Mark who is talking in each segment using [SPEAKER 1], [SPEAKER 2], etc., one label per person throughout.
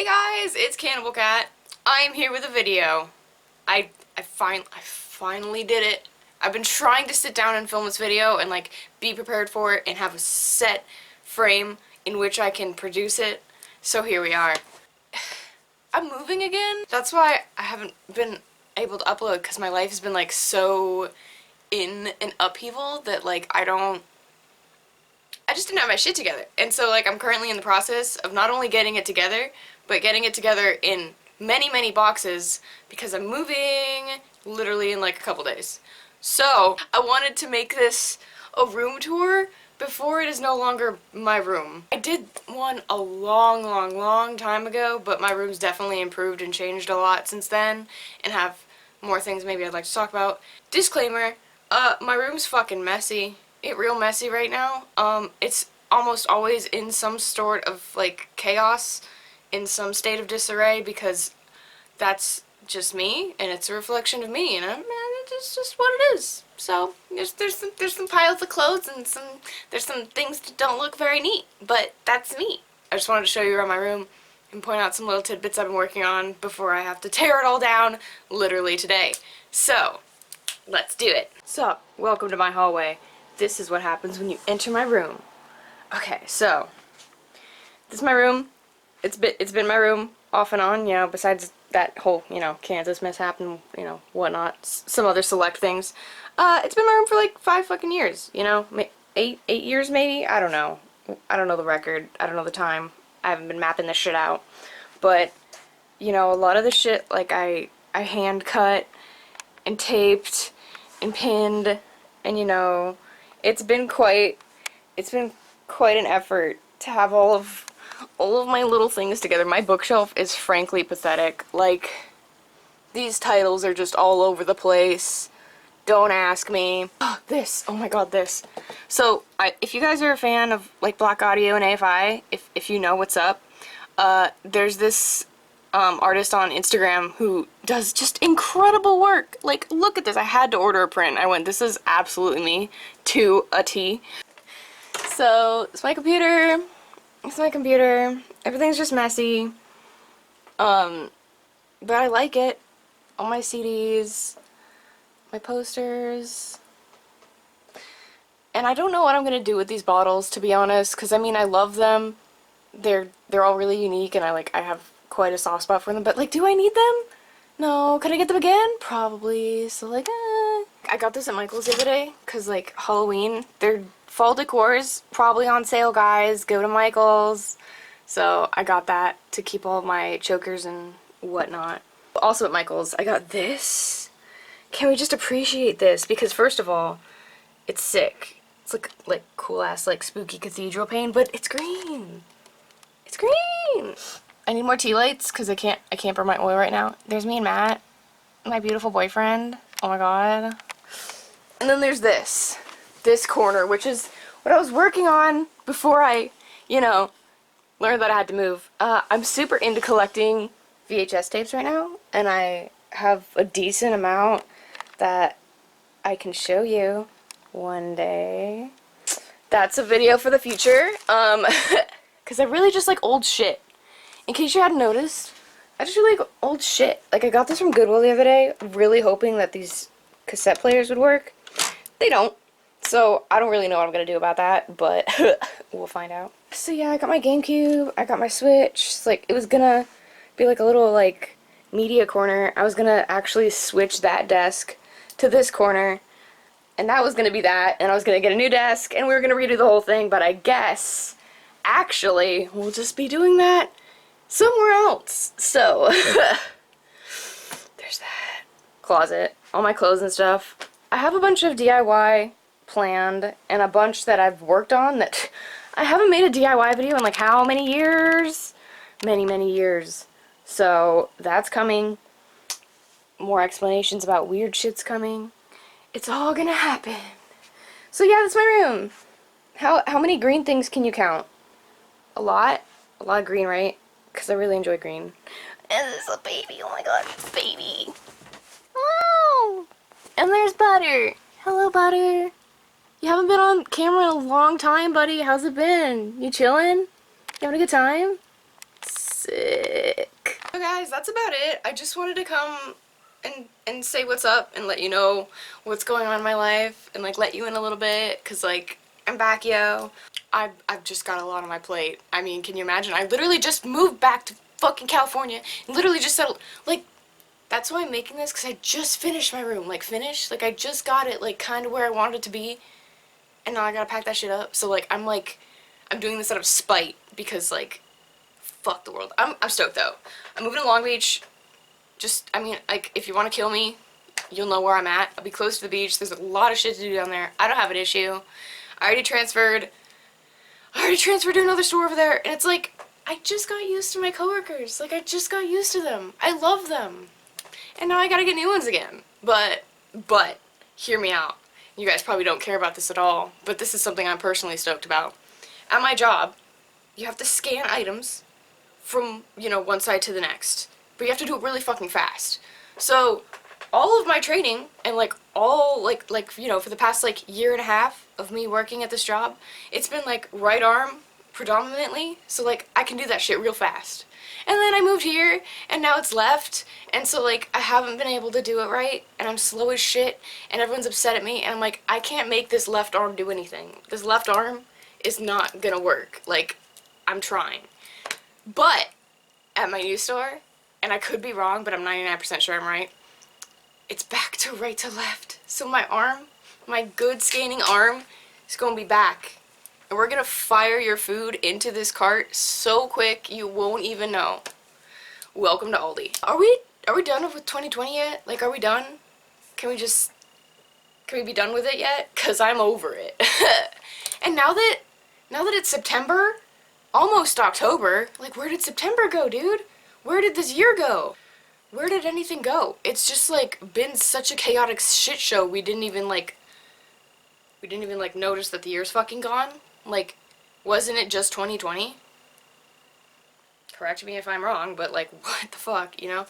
[SPEAKER 1] Hey guys, it's Cannibal Cat. I am here with a video. I finally did it. I've been trying to sit down and film this video and like be prepared for it and have a set frame in which I can produce it. So here we are. I'm moving again. That's why I haven't been able to upload, because my life has been like so in an upheaval that like I just didn't have my shit together. And so like I'm currently in the process of not only getting it together, but getting it together in many boxes, because I'm moving literally in like a couple days. So I wanted to make this a room tour before it is no longer my room. I did one a long time ago, but my room's definitely improved and changed a lot since then, and have more things maybe I'd like to talk about. Disclaimer, my room's fucking messy. It's real messy right now. It's almost always in some sort of like chaos, in some state of disarray, because that's just me and it's a reflection of me, and it's just what it is. So there's some piles of clothes and there's some things that don't look very neat, but that's me. I just wanted to show you around my room and point out some little tidbits I've been working on before I have to tear it all down literally today. So let's do it. Sup, welcome to my hallway. This is what happens when you enter my room. Okay, so this is my room. It's been my room off and on, you know, besides that whole, you know, Kansas mishap and, you know, whatnot, some other select things. It's been my room for like 5 fucking years, you know, 8 years maybe? I don't know. I don't know the record. I don't know the time. I haven't been mapping this shit out. But, you know, a lot of the shit, like, I hand cut and taped and pinned, and, you know, it's been quite an effort to have all of my little things together. My bookshelf is frankly pathetic. Like, these titles are just all over the place. Don't ask me. Oh, this. Oh my god, this. So, if you guys are a fan of, like, Black Audio and AFI, if you know what's up, there's this artist on Instagram who does just incredible work. Like, look at this. I had to order a print. I went, this is absolutely me to a T. So, it's my computer. It's my computer. Everything's just messy. But I like it. All my CDs, my posters. And I don't know what I'm gonna do with these bottles, to be honest, because I mean, I love them. They're all really unique, and I have quite a soft spot for them, but like, do I need them? No. Could I get them again? Probably. So like, I got this at Michael's the other day, because like, Halloween, their fall decor is probably on sale, guys. Go to Michael's. So I got that to keep all my chokers and whatnot. Also at Michael's, I got this. Can we just appreciate this? Because first of all, it's sick. It's like cool ass like spooky cathedral paint, but it's green. It's green. I need more tea lights because I can't burn my oil right now. There's me and Matt, my beautiful boyfriend. Oh my god. And then there's this corner, which is what I was working on before I, you know, learned that I had to move. I'm super into collecting VHS tapes right now, and I have a decent amount that I can show you one day. That's a video for the future, because I really just like old shit. In case you hadn't noticed, I just really like old shit. Like, I got this from Goodwill the other day, really hoping that these cassette players would work. They don't. So, I don't really know what I'm going to do about that, but we'll find out. So yeah, I got my GameCube, I got my Switch. It's like, it was gonna be like a little, like, media corner. I was gonna actually switch that desk to this corner, and that was gonna be that, and I was gonna get a new desk, and we were gonna redo the whole thing, but I guess, actually, we'll just be doing that somewhere else. So, there's that. Closet. All my clothes and stuff. I have a bunch of DIY planned, and a bunch that I've worked on that I haven't made a DIY video in like how many years? Many years. So that's coming. More explanations about weird shit's coming. It's all gonna happen. So yeah, that's my room. How many green things can you count? A lot? A lot of green, right? Because I really enjoy green. And there's a baby. Oh my god, baby. Oh! And there's Butter. Hello, Butter. You haven't been on camera in a long time, buddy. How's it been? You chilling? You having a good time? Sick. guys, that's about it. I just wanted to come and say what's up and let you know what's going on in my life and like let you in a little bit, cause like I'm back, yo. I've just got a lot on my plate. I mean, can you imagine? I literally just moved back to fucking California and literally just settled. Like, that's why I'm making this, cause I just finished my room. Like finished, like I just got it like kind of where I wanted it to be, and now I gotta pack that shit up. So like I'm doing this out of spite because like fuck the world. I'm stoked though. I'm moving to Long Beach. Just, I mean, like, if you want to kill me, you'll know where I'm at. I'll be close to the beach. There's a lot of shit to do down there. I don't have an issue. I already transferred to another store over there, and it's like, I just got used to my coworkers. Like, I just got used to them. I love them. And now I gotta get new ones again. But, hear me out. You guys probably don't care about this at all, but this is something I'm personally stoked about. At my job, you have to scan items from, you know, one side to the next. But you have to do it really fucking fast. So, all of my training, and like all, like, you know, for the past like year and a half of me working at this job, it's been like right arm predominantly, so like I can do that shit real fast. And then I moved here, and now it's left, and so like I haven't been able to do it right, and I'm slow as shit, and everyone's upset at me, and I'm like, I can't make this left arm do anything. This left arm is not gonna work. Like, I'm trying. But, at my new store, and I could be wrong, but I'm 99% sure I'm right, it's back to right to left. So my arm, my good scanning arm, is going to be back. And we're going to fire your food into this cart so quick you won't even know. Welcome to Aldi. Are we done with 2020 yet? Like, are we done? Can we be done with it yet? Because I'm over it. And now that it's September, almost October, like, where did September go, dude? Where did this year go? Where did anything go? It's just like been such a chaotic shit show. We didn't even like notice that the year's fucking gone. Like, wasn't it just 2020? Correct me if I'm wrong, but like, what the fuck, you know?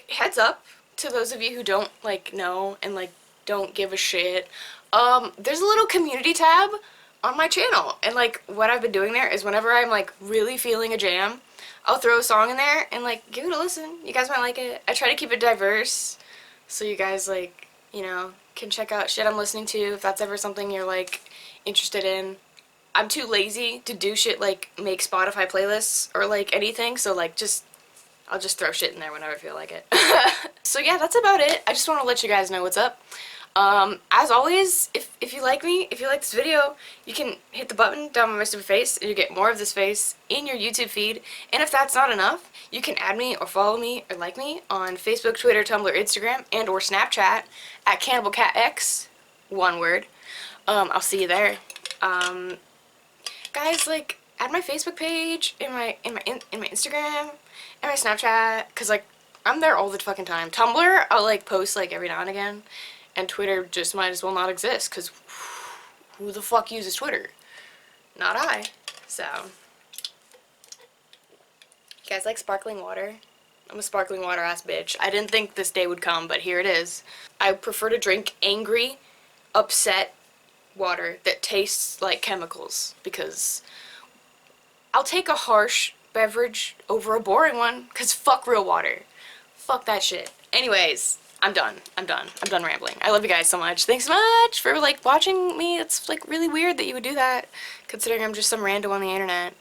[SPEAKER 1] Heads up to those of you who don't like know and like don't give a shit. There's a little community tab on my channel, and like what I've been doing there is whenever I'm like really feeling a jam, I'll throw a song in there and like give it a listen. You guys might like it. I try to keep it diverse so you guys like, you know, can check out shit I'm listening to if that's ever something you're like interested in. I'm too lazy to do shit like make Spotify playlists or like anything, so like I'll just throw shit in there whenever I feel like it. So yeah, that's about it. I just want to let you guys know what's up. As always, if you like me, if you like this video, you can hit the button down my stupid face and you get more of this face in your YouTube feed. And if that's not enough, you can add me or follow me or like me on Facebook, Twitter, Tumblr, Instagram, and or Snapchat at CannibalCatX, one word. I'll see you there. Guys, like, add my Facebook page, in my Instagram, and my Snapchat, cause like, I'm there all the fucking time. Tumblr, I'll like post like every now and again. And Twitter just might as well not exist, because who the fuck uses Twitter? Not I. So, you guys like sparkling water? I'm a sparkling water ass bitch. I didn't think this day would come, but here it is. I prefer to drink angry, upset water that tastes like chemicals, because I'll take a harsh beverage over a boring one, because fuck real water. Fuck that shit. Anyways, I'm done rambling. I love you guys so much. Thanks so much for like watching me. It's like really weird that you would do that, considering I'm just some rando on the internet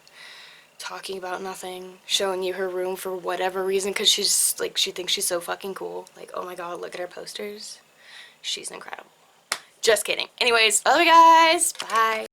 [SPEAKER 1] talking about nothing, showing you her room for whatever reason, because she's like, she thinks she's so fucking cool. Like, oh my god, look at her posters. She's incredible. Just kidding. Anyways, I love you guys. Bye.